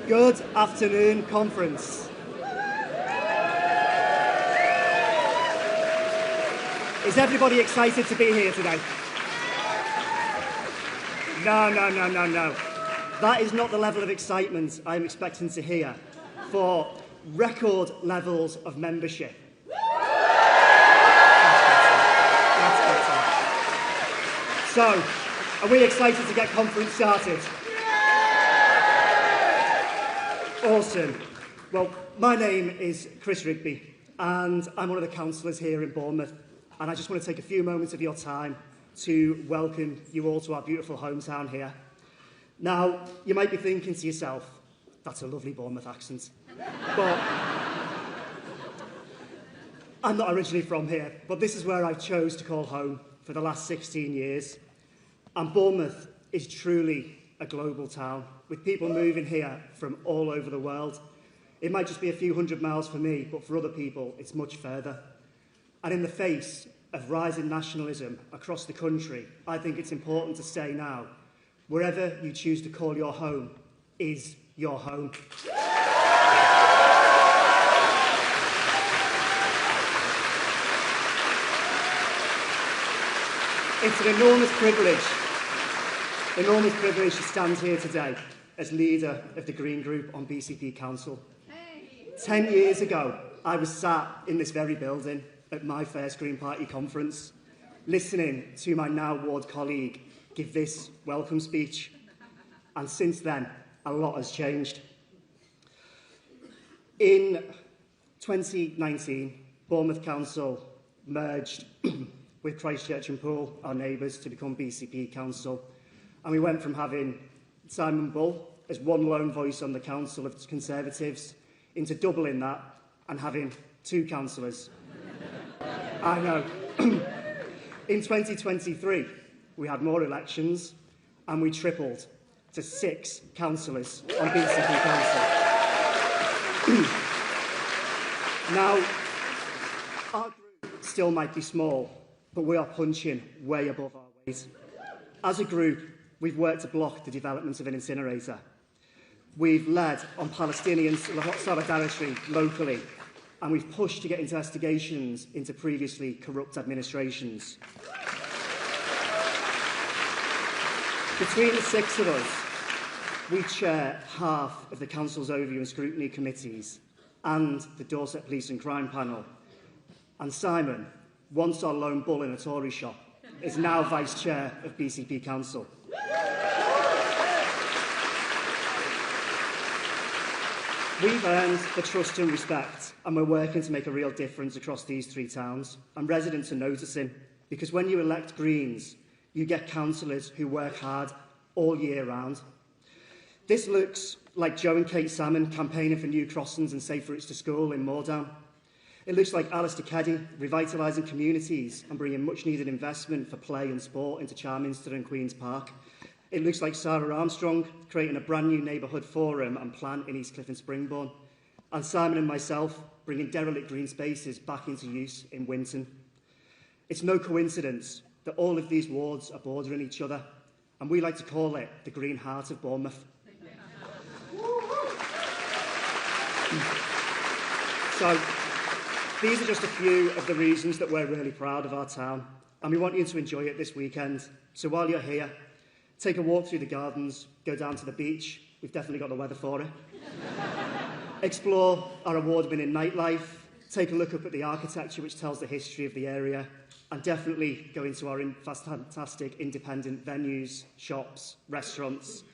Good afternoon, conference. Is everybody excited to be here today? No. That is not the level of excitement I'm expecting to hear for record levels of membership. That's better. So, are we excited to get conference started? Awesome. Well, my name is Chris Rigby, and I'm one of the councillors here in Bournemouth, and I just want to take a few moments of your time to welcome you all to our beautiful hometown here. Now, you might be thinking to yourself, that's a lovely Bournemouth accent, but I'm not originally from here, but this is where I chose to call home for the last 16 years, and Bournemouth is truly a global town, with people moving here from all over the world. It might just be a few hundred miles for me, but for other people, it's much further. And in the face of rising nationalism across the country, I think it's important to say now, wherever you choose to call your home is your home. It's an enormous privilege to stand here today as leader of the Green Group on BCP Council. 10 years ago, I was sat in this very building at my first Green Party conference, listening to my now ward colleague give this welcome speech. And since then, a lot has changed. In 2019, Bournemouth Council merged with Christchurch and Poole, our neighbours, to become BCP Council. And we went from having Simon Bull as one lone voice on the Council of Conservatives into doubling that and having two councillors. I know. In 2023, we had more elections and we tripled to 6 councillors on BCP Council. Now, our group still might be small, but we are punching way above our weight. As a group, we've worked to block the development of an incinerator. We've led on Palestinian solidarity locally, and we've pushed to get investigations into previously corrupt administrations. Between the 6 of us, we chair half of the Council's Overview and Scrutiny Committees and the Dorset Police and Crime Panel. And Simon, once our lone bull in a Tory shop, is now Vice Chair of BCP Council. We've earned the trust and respect, and we're working to make a real difference across these 3 towns, and residents are noticing, because when you elect Greens, you get councillors who work hard all year round. This looks like Joe and Kate Salmon campaigning for new crossings and safe routes to school in Moordown. It looks like Alistair Keddy revitalising communities and bringing much-needed investment for play and sport into Charminster and Queen's Park. It looks like Sarah Armstrong creating a brand new neighbourhood forum and plant in Eastcliff and Springbourne. And Simon and myself bringing derelict green spaces back into use in Winton. It's no coincidence that all of these wards are bordering each other, and we like to call it the Green Heart of Bournemouth. So, these are just a few of the reasons that we're really proud of our town, and we want you to enjoy it this weekend. So while you're here, take a walk through the gardens, go down to the beach. We've definitely got the weather for it. Explore our award-winning nightlife. Take a look up at the architecture, which tells the history of the area. And definitely go into our fantastic independent venues, shops, restaurants.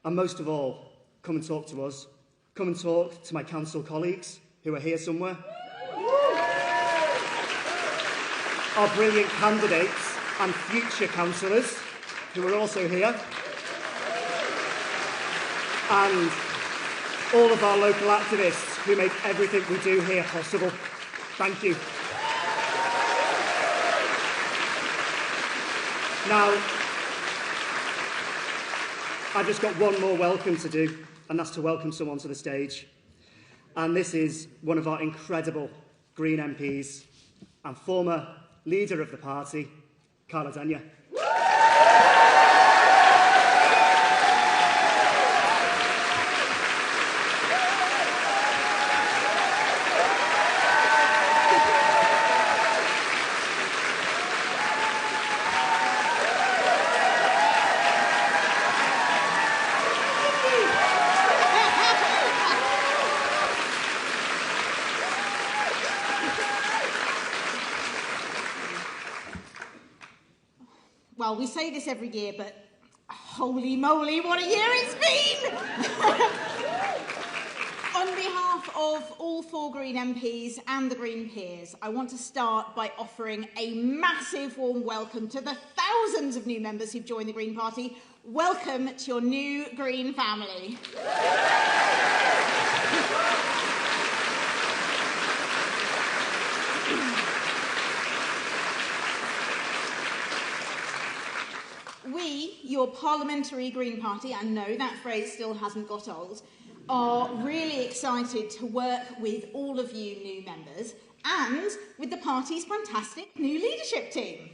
And most of all, come and talk to us. Come and talk to my council colleagues who are here somewhere. Our brilliant candidates and future councillors who are also here, and all of our local activists who make everything we do here possible. Thank you. Now, I've just got one more welcome to do, and that's to welcome someone to the stage. And this is one of our incredible Green MPs and former leader of the party, Carla Denyer. Well, we say this every year, but holy moly, what a year it's been! On behalf of all 4 Green MPs and the Green peers, I want to start by offering a massive warm welcome to the thousands of new members who've joined the Green Party. Welcome to your new Green family. We, your parliamentary Green Party, and no, that phrase still hasn't got old, are really excited to work with all of you new members and with the party's fantastic new leadership team.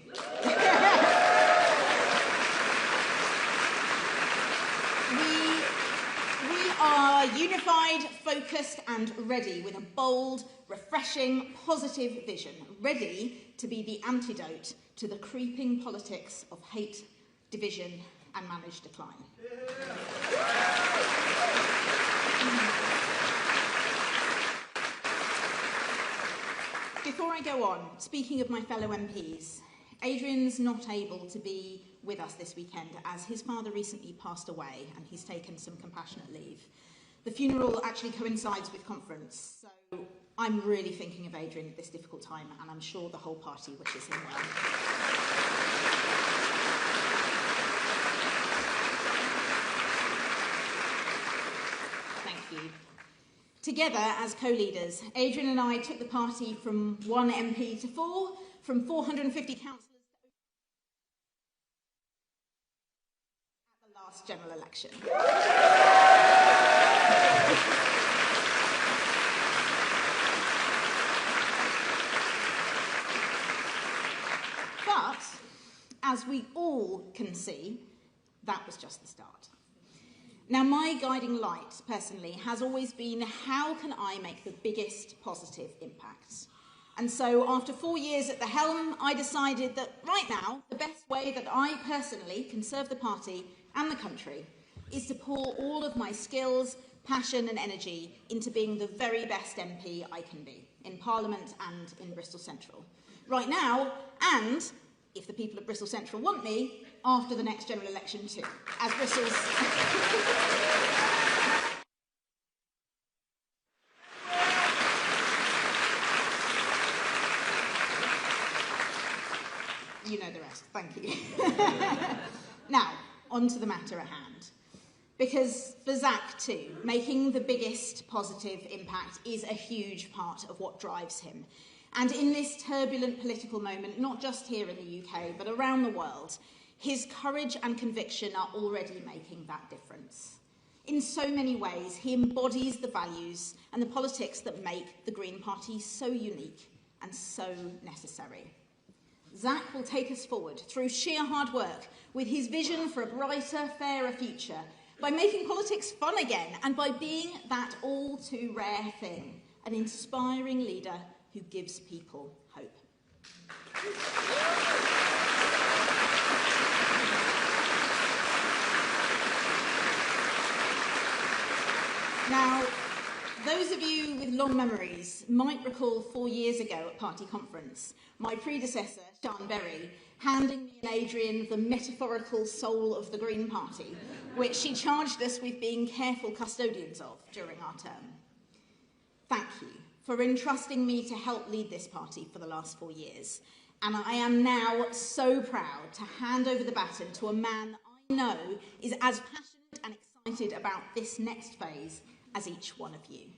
We are unified, focused and ready with a bold, refreshing, positive vision, ready to be the antidote to the creeping politics of hate, division and managed decline. Before I go on, speaking of my fellow MPs, Adrian's not able to be with us this weekend as his father recently passed away and he's taken some compassionate leave. The funeral actually coincides with conference, so I'm really thinking of Adrian at this difficult time and I'm sure the whole party wishes him well. Together, as co-leaders, Adrian and I took the party from 1 MP to 4, from 450 councillors at the last general election. But, as we all can see, that was just the start. Now, my guiding light, personally, has always been how can I make the biggest positive impacts? And so, after 4 years at the helm, I decided that right now, the best way that I personally can serve the party and the country is to pour all of my skills, passion and energy into being the very best MP I can be, in Parliament and in Bristol Central. Right now, and if the people of Bristol Central want me, after the next general election too, as Bristol's... You know the rest, thank you. Now, on to the matter at hand. Because for Zack too, making the biggest positive impact is a huge part of what drives him. And in this turbulent political moment, not just here in the UK, but around the world, his courage and conviction are already making that difference. In so many ways, he embodies the values and the politics that make the Green Party so unique and so necessary. Zack will take us forward through sheer hard work with his vision for a brighter, fairer future, by making politics fun again and by being that all too rare thing, an inspiring leader who gives people hope. Now, those of you with long memories might recall 4 years ago at party conference, my predecessor, Sian Berry, handing me and Adrian the metaphorical soul of the Green Party, which she charged us with being careful custodians of during our term. Thank you for entrusting me to help lead this party for the last 4 years. And I am now so proud to hand over the baton to a man I know is as passionate and excited about this next phase as each one of you.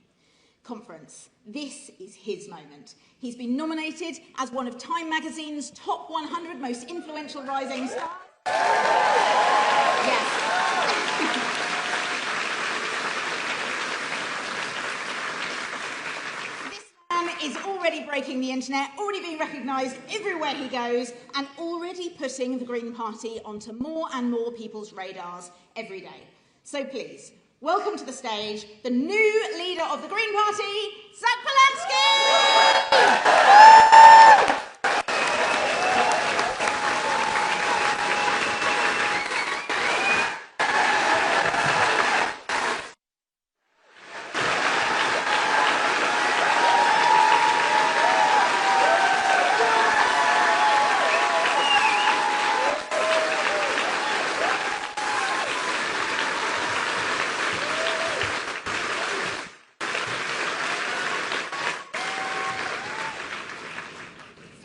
Conference, this is his moment. He's been nominated as one of Time magazine's top 100 most influential rising stars. Yes. This man is already breaking the internet, already being recognised everywhere he goes, and already putting the Green Party onto more and more people's radars every day. So please, welcome to the stage, the new leader of the Green Party, Zack Polanski!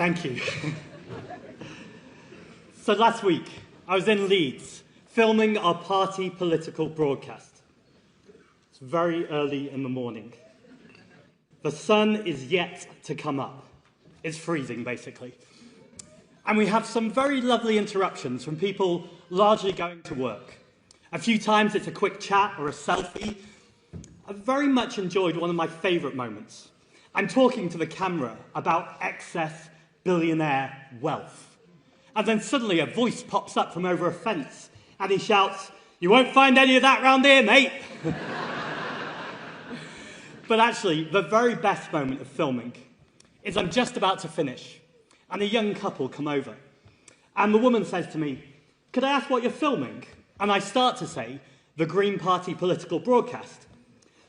Thank you. So last week, I was in Leeds, filming our party political broadcast. It's very early in the morning. The sun is yet to come up. It's freezing, basically. And we have some very lovely interruptions from people largely going to work. A few times it's a quick chat or a selfie. I very much enjoyed one of my favourite moments. I'm talking to the camera about excess billionaire wealth. And then suddenly a voice pops up from over a fence and he shouts, "You won't find any of that round here, mate." But actually, the very best moment of filming is I'm just about to finish and a young couple come over. And the woman says to me, "Could I ask what you're filming?" And I start to say, "The Green Party political broadcast."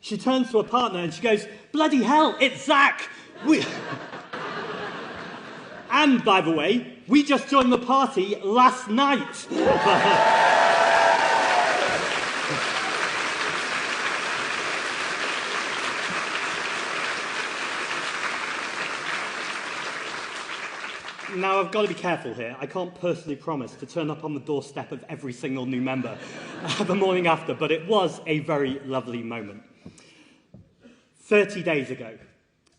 She turns to her partner and she goes, "Bloody hell, it's Zack!" And, by the way, we just joined the party last night. Now, I've got to be careful here. I can't personally promise to turn up on the doorstep of every single new member the morning after, but it was a very lovely moment. 30 days ago,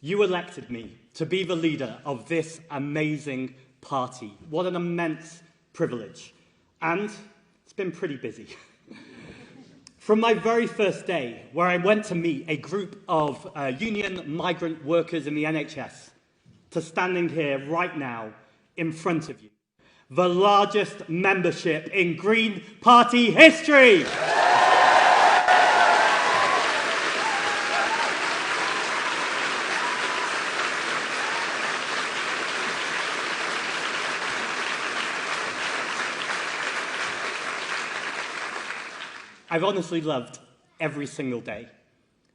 you elected me to be the leader of this amazing party. What an immense privilege. And it's been pretty busy. From my very first day, where I went to meet a group of union migrant workers in the NHS, to standing here right now in front of you, the largest membership in Green Party history. I've honestly loved every single day.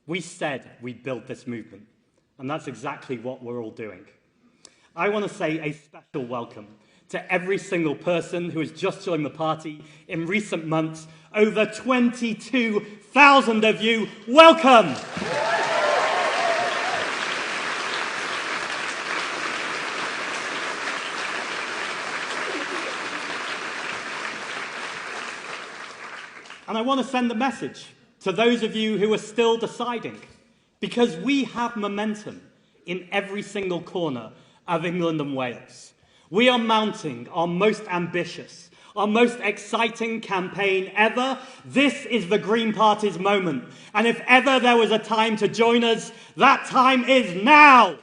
We said we'd build this movement, and that's exactly what we're all doing. I want to say a special welcome to every single person who has just joined the party in recent months. Over 22,000 of you, welcome! And I want to send a message to those of you who are still deciding, because we have momentum in every single corner of England and Wales. We are mounting our most ambitious, our most exciting campaign ever. This is the Green Party's moment. And if ever there was a time to join us, that time is now.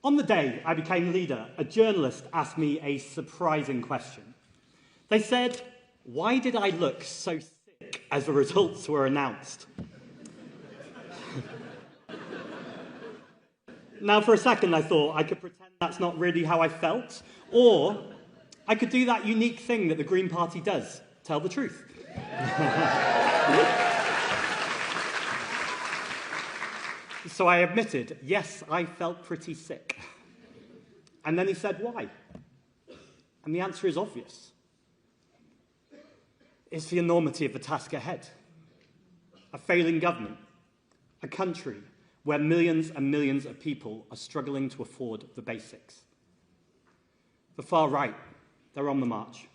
On the day I became leader, a journalist asked me a surprising question. They said, "Why did I look so sick as the results were announced?" Now, for a second, I thought I could pretend that's not really how I felt, or I could do that unique thing that the Green Party does, tell the truth. So I admitted, yes, I felt pretty sick. And then he said, "Why?" And the answer is obvious. It's the enormity of the task ahead. A failing government, a country where millions and millions of people are struggling to afford the basics. The far right, they're on the march.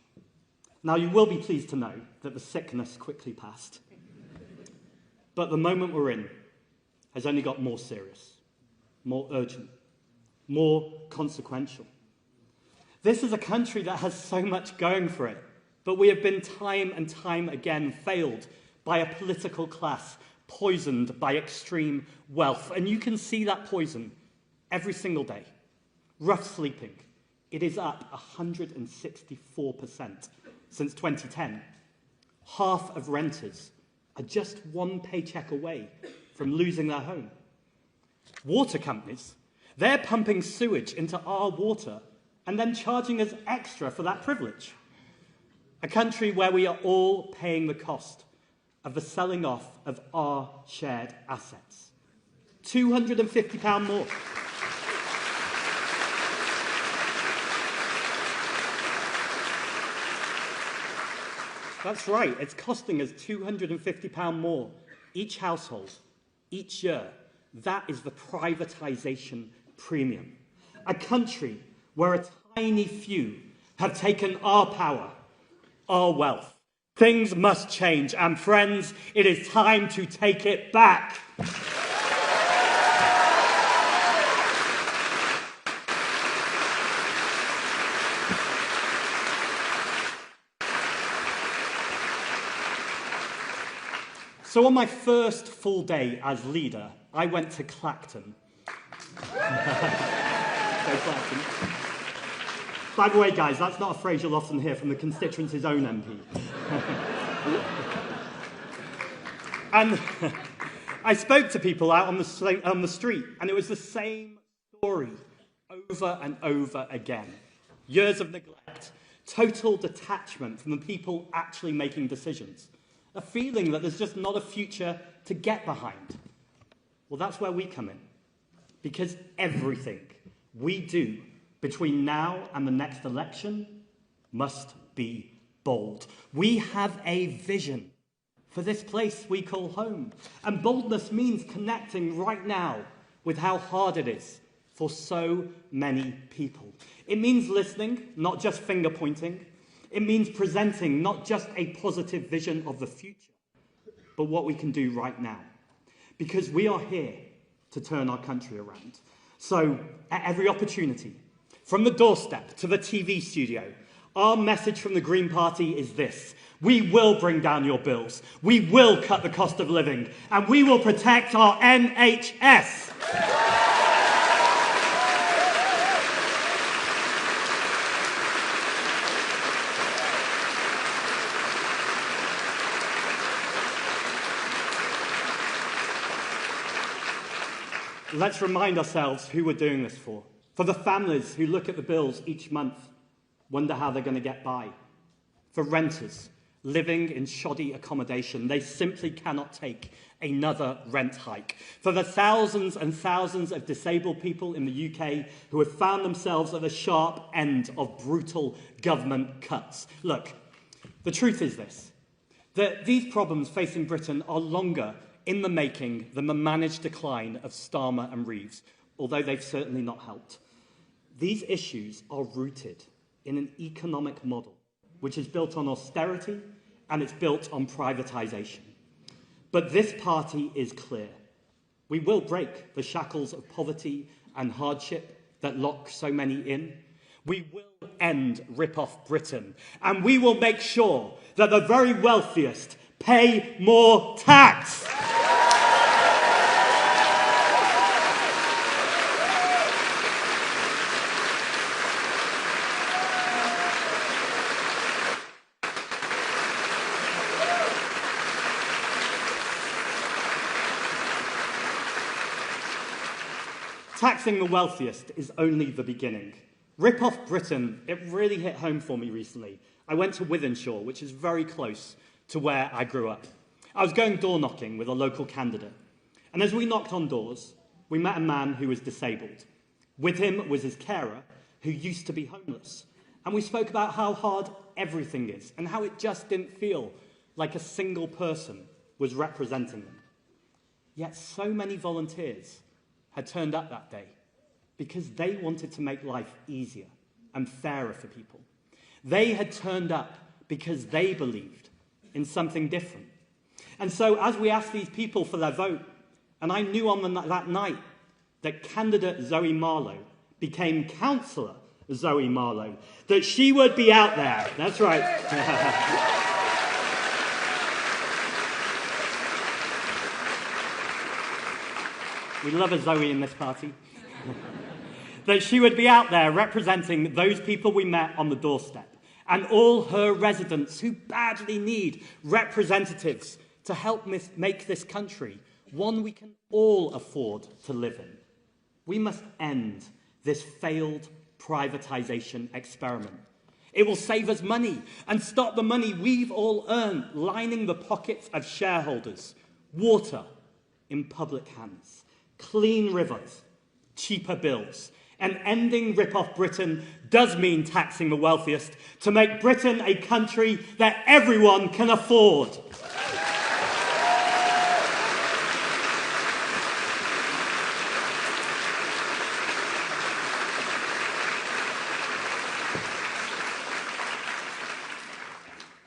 Now, you will be pleased to know that the sickness quickly passed. But the moment we're in has only got more serious, more urgent, more consequential. This is a country that has so much going for it, but we have been time and time again failed by a political class poisoned by extreme wealth. And you can see that poison every single day. Rough sleeping, it is up 164% since 2010. Half of renters are just one paycheck away from losing their home. Water companies, they're pumping sewage into our water and then charging us extra for that privilege. A country where we are all paying the cost of the selling off of our shared assets. £250 more. That's right, it's costing us £250 more each household, each year. That is the privatisation premium. A country where a tiny few have taken our power, our wealth. Things must change, and friends, it is time to take it back. So on my first full day as leader, I went to Clacton. By the way, guys, that's not a phrase you'll often hear from the constituency's own MP. And I spoke to people out on the street, and it was the same story over and over again. Years of neglect, total detachment from the people actually making decisions, a feeling that there's just not a future to get behind. Well, that's where we come in, because everything we do between now and the next election must be bold. We have a vision for this place we call home. And boldness means connecting right now with how hard it is for so many people. It means listening, not just finger pointing. It means presenting not just a positive vision of the future, but what we can do right now. Because we are here to turn our country around. So, at every opportunity, from the doorstep to the TV studio, our message from the Green Party is this: we will bring down your bills, we will cut the cost of living, and we will protect our NHS. Let's remind ourselves who we're doing this for. For the families who look at the bills each month, wonder how they're going to get by. For renters living in shoddy accommodation, they simply cannot take another rent hike. For the thousands and thousands of disabled people in the UK who have found themselves at the sharp end of brutal government cuts. Look, the truth is this, that these problems facing Britain are longer in the making than the managed decline of Starmer and Reeves, although they've certainly not helped. These issues are rooted in an economic model which is built on austerity and it's built on privatisation. But this party is clear. We will break the shackles of poverty and hardship that lock so many in. We will end Rip-Off Britain, and we will make sure that the very wealthiest pay more tax. Taxing the wealthiest is only the beginning. Rip-Off Britain, it really hit home for me recently. I went to Wythenshawe, which is very close to where I grew up. I was going door knocking with a local candidate. And as we knocked on doors, we met a man who was disabled. With him was his carer, who used to be homeless. And we spoke about how hard everything is and how it just didn't feel like a single person was representing them. Yet so many volunteers had turned up that day because they wanted to make life easier and fairer for people. They had turned up because they believed in something different. And so as we asked these people for their vote, and I knew on that night that candidate Zoe Marlowe became Councillor Zoe Marlowe, that she would be out there. That's right. We love a Zoe in this party. That she would be out there representing those people we met on the doorstep and all her residents who badly need representatives to help make this country one we can all afford to live in. We must end this failed privatisation experiment. It will save us money and stop the money we've all earned lining the pockets of shareholders. Water in public hands. Clean rivers, cheaper bills. And ending rip-off Britain does mean taxing the wealthiest to make Britain a country that everyone can afford.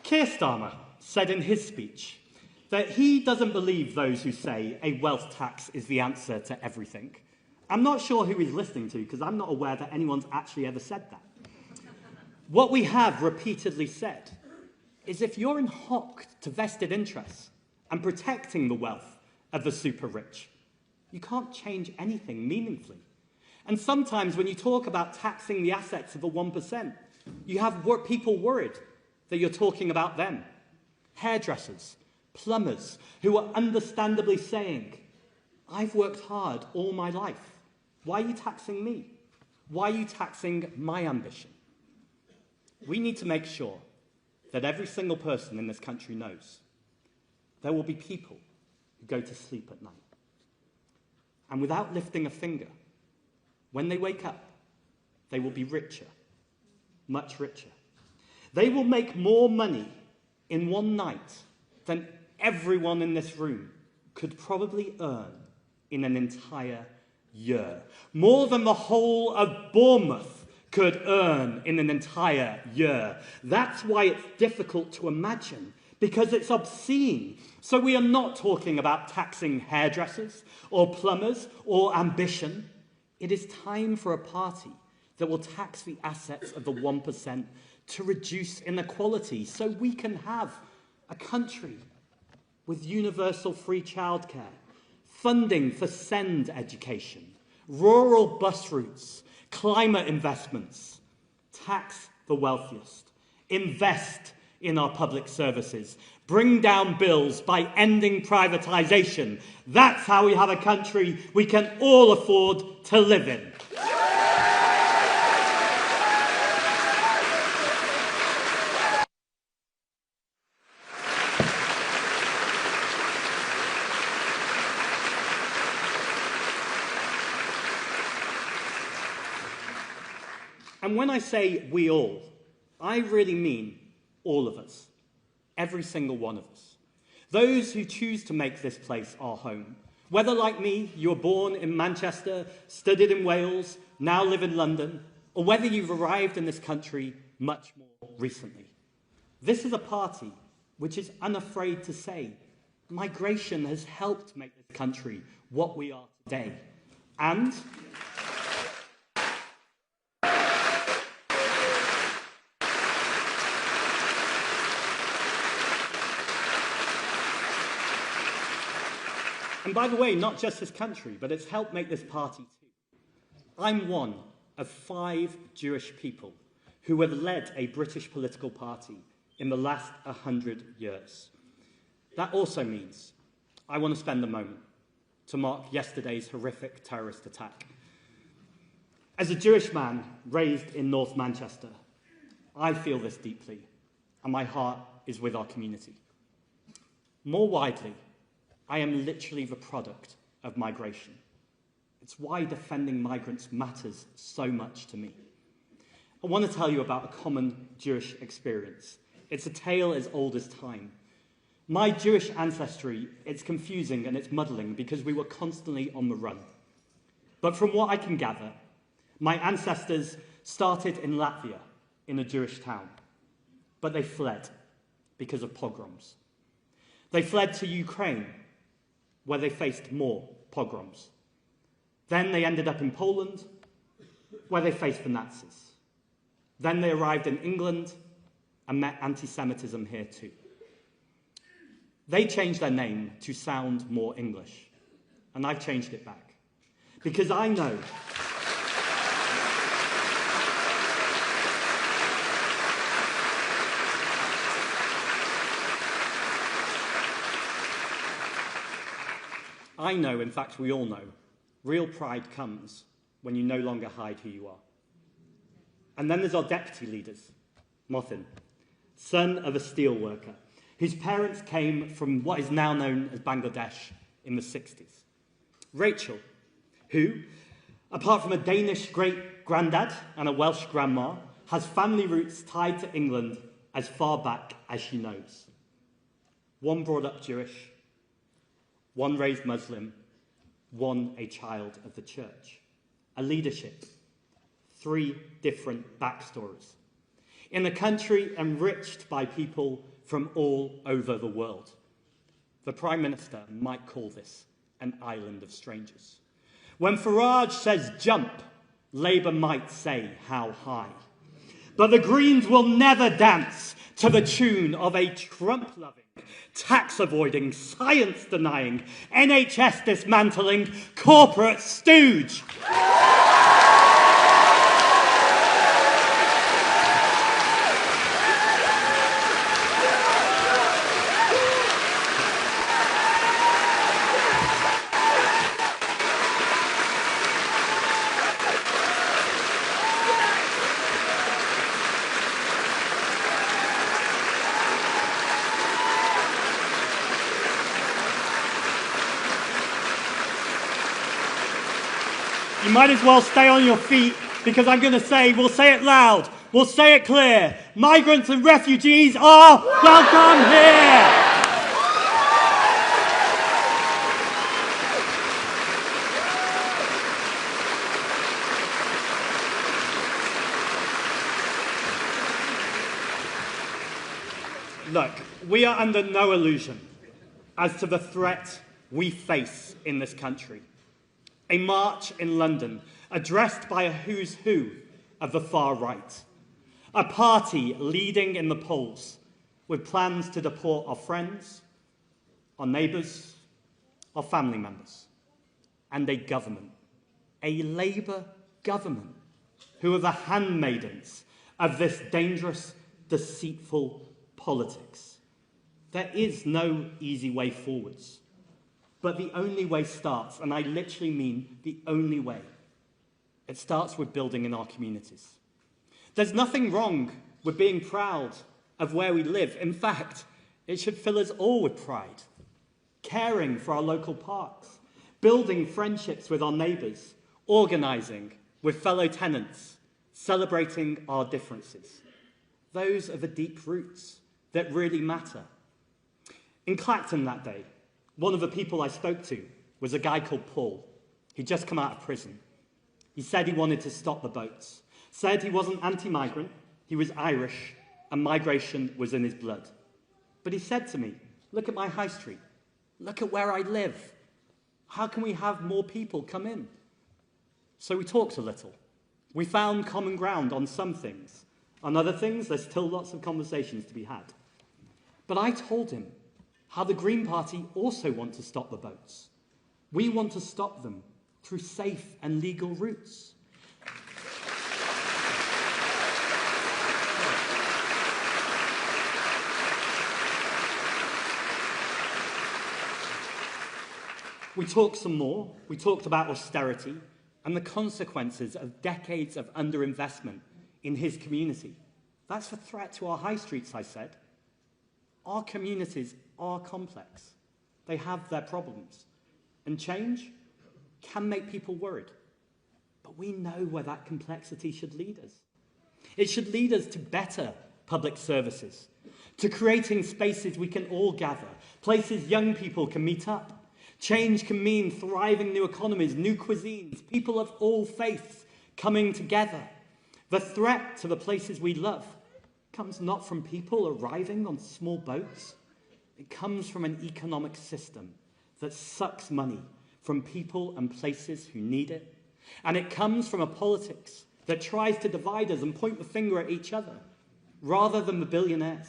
Keir Starmer said in his speech that he doesn't believe those who say a wealth tax is the answer to everything. I'm not sure who he's listening to, because I'm not aware that anyone's actually ever said that. What we have repeatedly said is if you're in hock to vested interests and protecting the wealth of the super rich, you can't change anything meaningfully. And sometimes when you talk about taxing the assets of the 1%, you have people worried that you're talking about them. Hairdressers, plumbers, who are understandably saying, I've worked hard all my life. Why are you taxing me? Why are you taxing my ambition? We need to make sure that every single person in this country knows there will be people who go to sleep at night. And without lifting a finger, when they wake up, they will be richer, much richer. They will make more money in one night than everyone in this room could probably earn in an entire year. More than the whole of Bournemouth could earn in an entire year. That's why it's difficult to imagine, because it's obscene. So we are not talking about taxing hairdressers or plumbers or ambition. It is time for a party that will tax the assets of the 1% to reduce inequality so we can have a country with universal free childcare, funding for SEND education, rural bus routes, climate investments, tax the wealthiest, invest in our public services, bring down bills by ending privatisation. That's how we have a country we can all afford to live in. And when I say we all, I really mean all of us, every single one of us. Those who choose to make this place our home, whether like me, you were born in Manchester, studied in Wales, now live in London, or whether you've arrived in this country much more recently. This is a party which is unafraid to say migration has helped make this country what we are today. And by the way, not just this country, but it's helped make this party too. I'm one of 5 Jewish people who have led a British political party in the last 100 years. That also means I want to spend a moment to mark yesterday's horrific terrorist attack. As a Jewish man raised in North Manchester, I feel this deeply, and my heart is with our community. More widely, I am literally the product of migration. It's why defending migrants matters so much to me. I want to tell you about a common Jewish experience. It's a tale as old as time. My Jewish ancestry, it's confusing and it's muddling because we were constantly on the run. But from what I can gather, my ancestors started in Latvia, in a Jewish town. But they fled because of pogroms. They fled to Ukraine, where they faced more pogroms. Then they ended up in Poland, where they faced the Nazis. Then they arrived in England and met anti-Semitism here too. They changed their name to sound more English, and I've changed it back. Because I know in fact we all know, real pride comes when you no longer hide who you are. And then there's our deputy leaders, Mothin, son of a steel worker, whose parents came from what is now known as Bangladesh in the 60s. Rachel, who, Apart from a Danish great-granddad and a Welsh grandma, has family roots tied to England as far back as she knows. One brought up Jewish, one raised Muslim, one a child of the church. A leadership, 3 different backstories. In a country enriched by people from all over the world. The Prime Minister might call this an island of strangers. When Farage says jump, Labour might say how high. But the Greens will never dance to the tune of a Trump-loving, tax-avoiding, science-denying, NHS-dismantling corporate stooge. You might as well stay on your feet, because I'm going to say, we'll say it loud, we'll say it clear, migrants and refugees are welcome here! Look, we are under no illusion as to the threat we face in this country. A march in London addressed by a who's who of the far right. A party leading in the polls with plans to deport our friends, our neighbours, our family members. And a government, a Labour government, who are the handmaidens of this dangerous, deceitful politics. There is no easy way forwards. But the only way starts, and I literally mean the only way, it starts with building in our communities. There's nothing wrong with being proud of where we live. In fact, it should fill us all with pride. Caring for our local parks, building friendships with our neighbours, organising with fellow tenants, celebrating our differences. Those are the deep roots that really matter. In Clacton that day, one of the people I spoke to was a guy called Paul. He'd just come out of prison. He said he wanted to stop the boats. Said he wasn't anti-migrant, he was Irish, and migration was in his blood. But he said to me, look at my high street. Look at where I live. How can we have more people come in? So we talked a little. We found common ground on some things. On other things, there's still lots of conversations to be had. But I told him how the Green Party also want to stop the boats. We want to stop them through safe and legal routes. We talked some more. We talked about austerity and the consequences of decades of underinvestment in his community. That's a threat to our high streets, I said. Our communities are complex. They have their problems. And change can make people worried. But we know where that complexity should lead us. It should lead us to better public services, to creating spaces we can all gather, places young people can meet up. Change can mean thriving new economies, new cuisines, people of all faiths coming together. The threat to the places we love comes not from people arriving on small boats. It comes from an economic system that sucks money from people and places who need it. And it comes from a politics that tries to divide us and point the finger at each other, rather than the billionaires.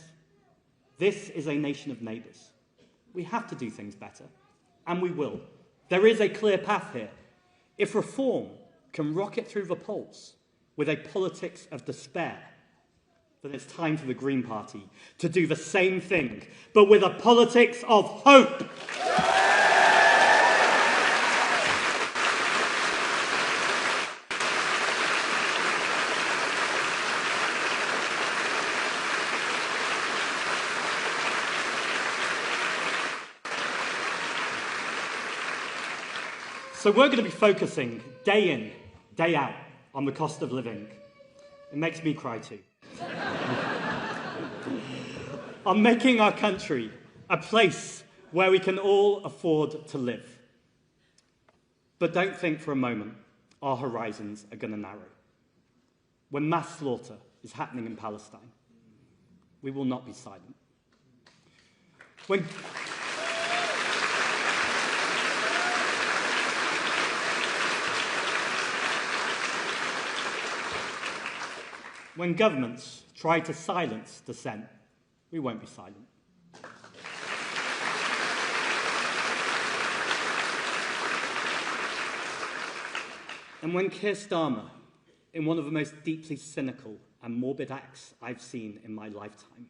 This is a nation of neighbours. We have to do things better, and we will. There is a clear path here. If reform can rocket through the polls with a politics of despair, then it's time for the Green Party to do the same thing, but with a politics of hope. So we're going to be focusing day in day out on the cost of living. It makes me cry too. On making our country a place where we can all afford to live. But don't think for a moment our horizons are going to narrow. When mass slaughter is happening in Palestine, we will not be silent. When governments try to silence dissent, we won't be silent. And when Keir Starmer, in one of the most deeply cynical and morbid acts I've seen in my lifetime,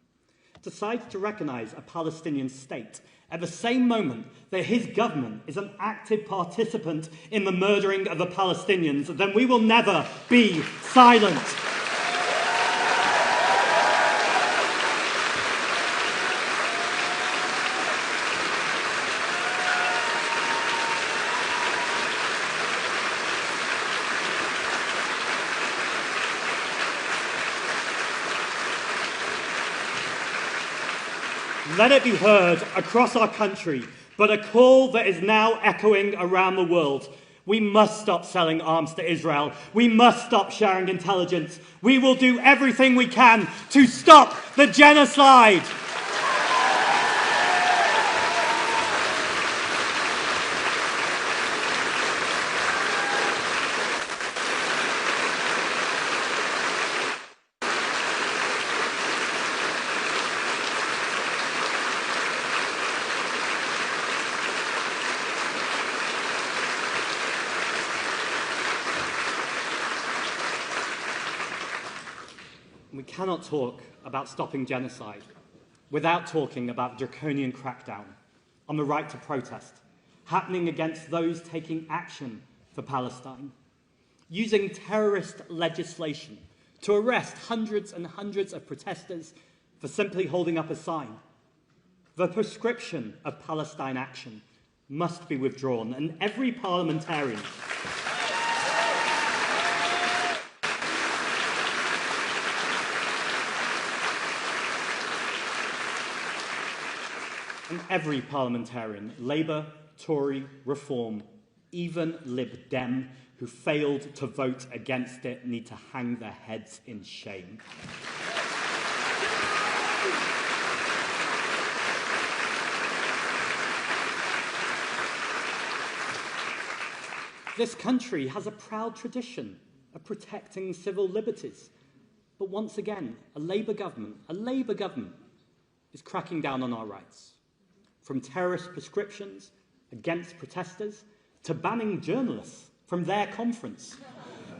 decides to recognise a Palestinian state at the same moment that his government is an active participant in the murdering of the Palestinians, then we will never be silent. Let it be heard across our country, but a call that is now echoing around the world. We must stop selling arms to Israel. We must stop sharing intelligence. We will do everything we can to stop the genocide. We cannot talk about stopping genocide without talking about the draconian crackdown on the right to protest, happening against those taking action for Palestine, using terrorist legislation to arrest hundreds and hundreds of protesters for simply holding up a sign. The prescription of Palestine action must be withdrawn, and every parliamentarian Labour, Tory, Reform, even Lib Dem, who failed to vote against it, need to hang their heads in shame. This country has a proud tradition of protecting civil liberties. But once again, a Labour government is cracking down on our rights. From terrorist prescriptions against protesters, to banning journalists from their conference,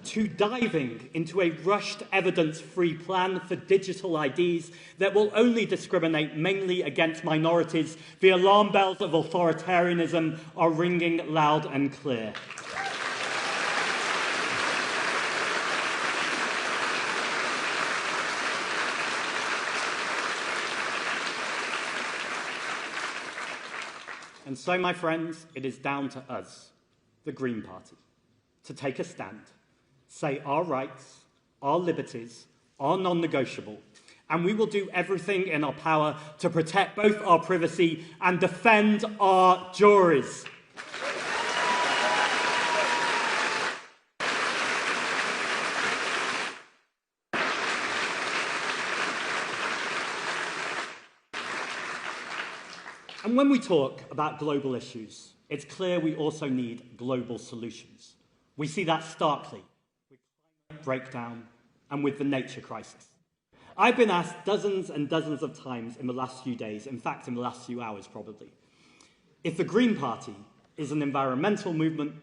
to diving into a rushed evidence-free plan for digital IDs that will only discriminate mainly against minorities, the alarm bells of authoritarianism are ringing loud and clear. And so, my friends, it is down to us, the Green Party, to take a stand, say our rights, our liberties are non-negotiable, and we will do everything in our power to protect both our privacy and defend our juries. And when we talk about global issues, it's clear we also need global solutions. We see that starkly with climate breakdown and with the nature crisis. I've been asked dozens and dozens of times in the last few days, in fact in the last few hours probably, if the Green Party is an environmental movement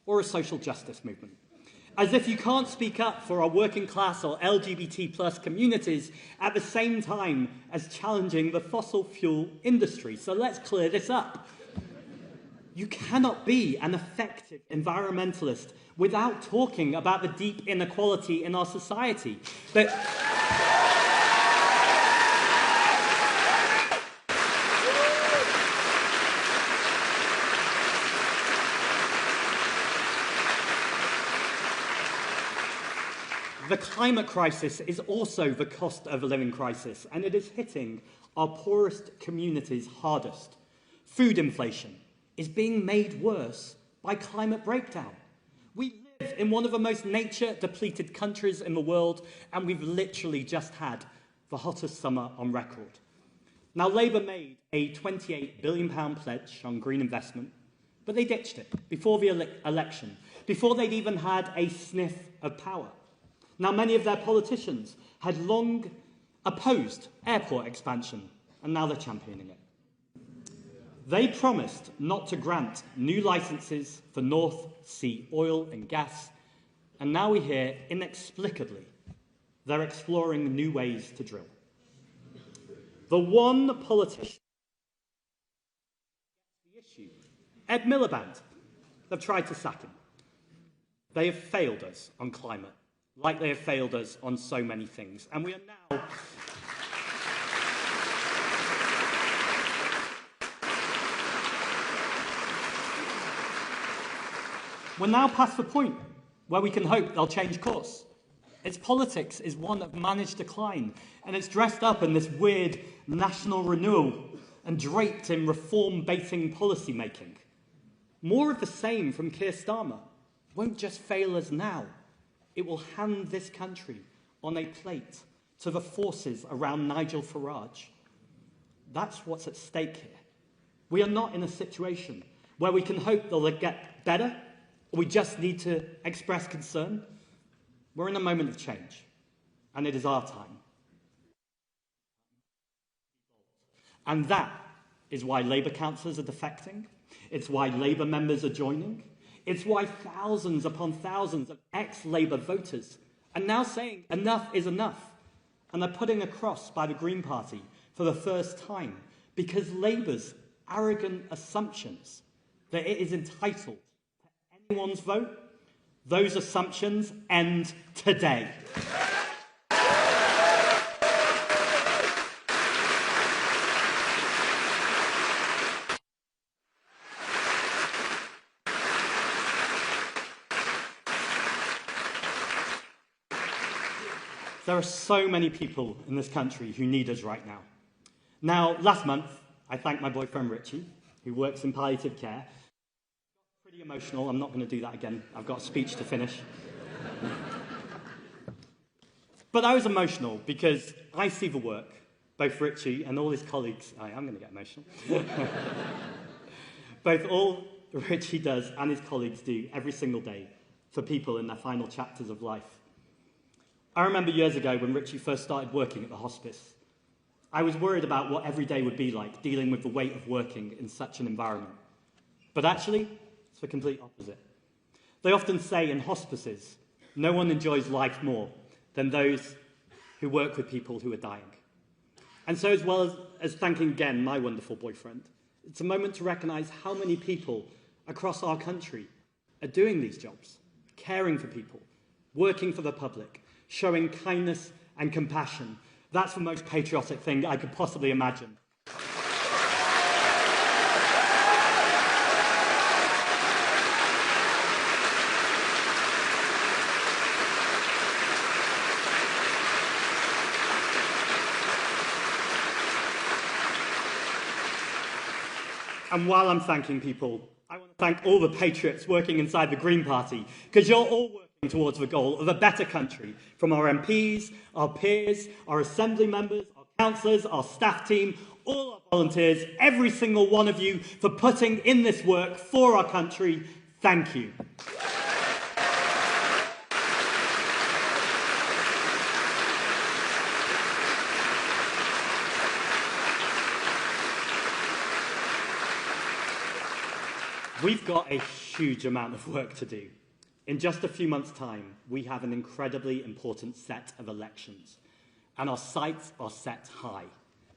or a social justice movement. As if you can't speak up for our working class or LGBT+ communities at the same time as challenging the fossil fuel industry. So let's clear this up. You cannot be an effective environmentalist without talking about the deep inequality in our society. the climate crisis is also the cost of a living crisis, and it is hitting our poorest communities hardest. Food inflation is being made worse by climate breakdown. We live in one of the most nature-depleted countries in the world, and we've literally just had the hottest summer on record. Now, Labour made a £28 billion pledge on green investment, but they ditched it before the election, before they'd even had a sniff of power. Now, many of their politicians had long opposed airport expansion, and now they're championing it. They promised not to grant new licences for North Sea oil and gas, and now we hear, inexplicably, they're exploring new ways to drill. The one politician, the issue, Ed Miliband, they've tried to sack him. They have failed us on climate, like they have failed us on so many things. And we are now... We're now past the point where we can hope they'll change course. Its politics is one of managed decline, and it's dressed up in this weird national renewal and draped in reform-baiting policy-making. More of the same from Keir Starmer won't just fail us now. It will hand this country on a plate to the forces around Nigel Farage. That's what's at stake here. We are not in a situation where we can hope they'll get better, or we just need to express concern. We're in a moment of change, and it is our time. And that is why Labour councillors are defecting. It's why Labour members are joining. It's why thousands upon thousands of ex-Labour voters are now saying enough is enough, and they're putting a cross by the Green Party for the first time because Labour's arrogant assumptions that it is entitled to anyone's vote, those assumptions end today. There are so many people in this country who need us right now. Now, last month, I thanked my boyfriend Richie, who works in palliative care. Pretty emotional. I'm not going to do that again. I've got a speech to finish. But I was emotional because I see the work, both Richie and all his colleagues. I'm going to get emotional. Both all Richie does and his colleagues do every single day for people in their final chapters of life. I remember years ago when Richie first started working at the hospice. I was worried about what every day would be like, dealing with the weight of working in such an environment. But actually, it's the complete opposite. They often say in hospices, no one enjoys life more than those who work with people who are dying. And so as well as thanking again my wonderful boyfriend, it's a moment to recognise how many people across our country are doing these jobs, caring for people, working for the public, showing kindness and compassion. That's the most patriotic thing I could possibly imagine. And while I'm thanking people, I want to thank all the patriots working inside the Green Party, because you're all working towards the goal of a better country, from our MPs, our peers, our assembly members, our councillors, our staff team, all our volunteers, every single one of you for putting in this work for our country. Thank you. We've got a huge amount of work to do. In just a few months' time, we have an incredibly important set of elections, and our sights are set high.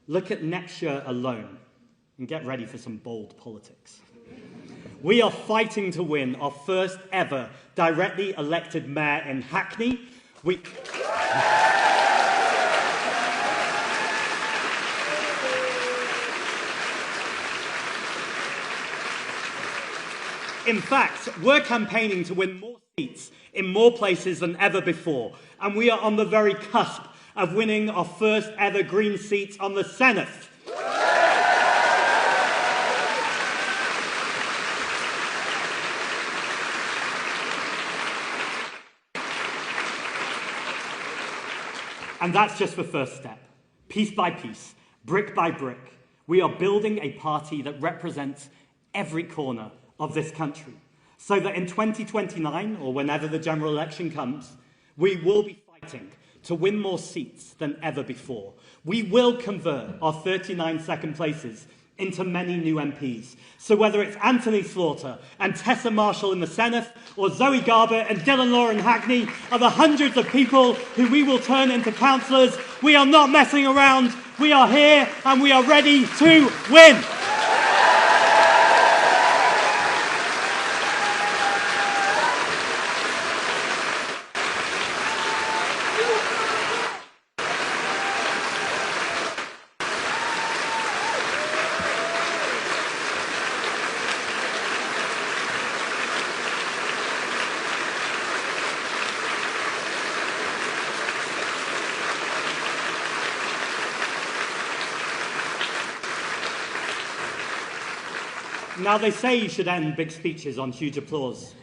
Look at next year alone, and get ready for some bold politics. We are fighting to win our first ever directly elected mayor in Hackney. In fact, we're campaigning to win more seats in more places than ever before, and we are on the very cusp of winning our first ever Green seats on the Senate. And that's just the first step. Piece by piece, brick by brick, we are building a party that represents every corner of this country, so that in 2029, or whenever the general election comes, we will be fighting to win more seats than ever before. We will convert our 39 second places into many new MPs. So whether it's Anthony Slaughter and Tessa Marshall in the Senate, or Zoe Garbutt and Dylan Law in Hackney, are the hundreds of people who we will turn into councillors, we are not messing around. We are here and we are ready to win. Now, they say you should end big speeches on huge applause.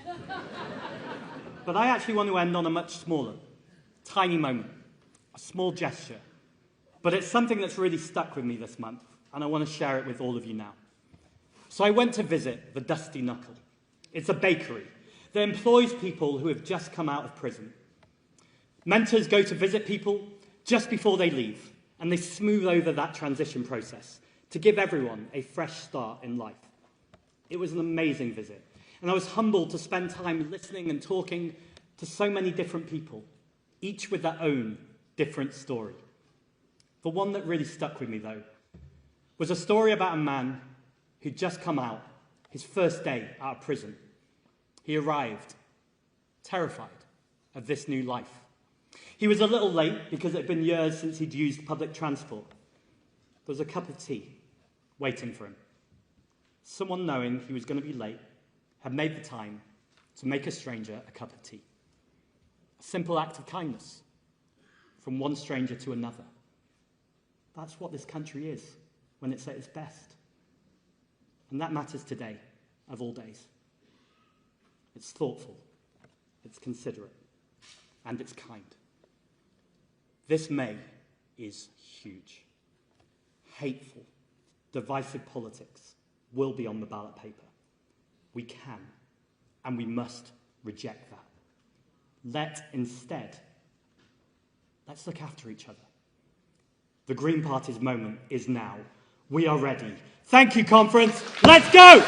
But I actually want to end on a much smaller, tiny moment, a small gesture. But it's something that's really stuck with me this month, and I want to share it with all of you now. So I went to visit the Dusty Knuckle. It's a bakery that employs people who have just come out of prison. Mentors go to visit people just before they leave, and they smooth over that transition process to give everyone a fresh start in life. It was an amazing visit, and I was humbled to spend time listening and talking to so many different people, each with their own different story. The one that really stuck with me, though, was a story about a man who'd just come out, his first day out of prison. He arrived, terrified of this new life. He was a little late because it had been years since he'd used public transport. There was a cup of tea waiting for him. Someone, knowing he was going to be late, had made the time to make a stranger a cup of tea. A simple act of kindness from one stranger to another. That's what this country is when it's at its best. And that matters today, of all days. It's thoughtful, it's considerate, and it's kind. This May is huge. Hateful, divisive politics will be on the ballot paper. We can and we must reject that. Let's look after each other. The Green Party's moment is now. We are ready. Thank you, conference. Let's go!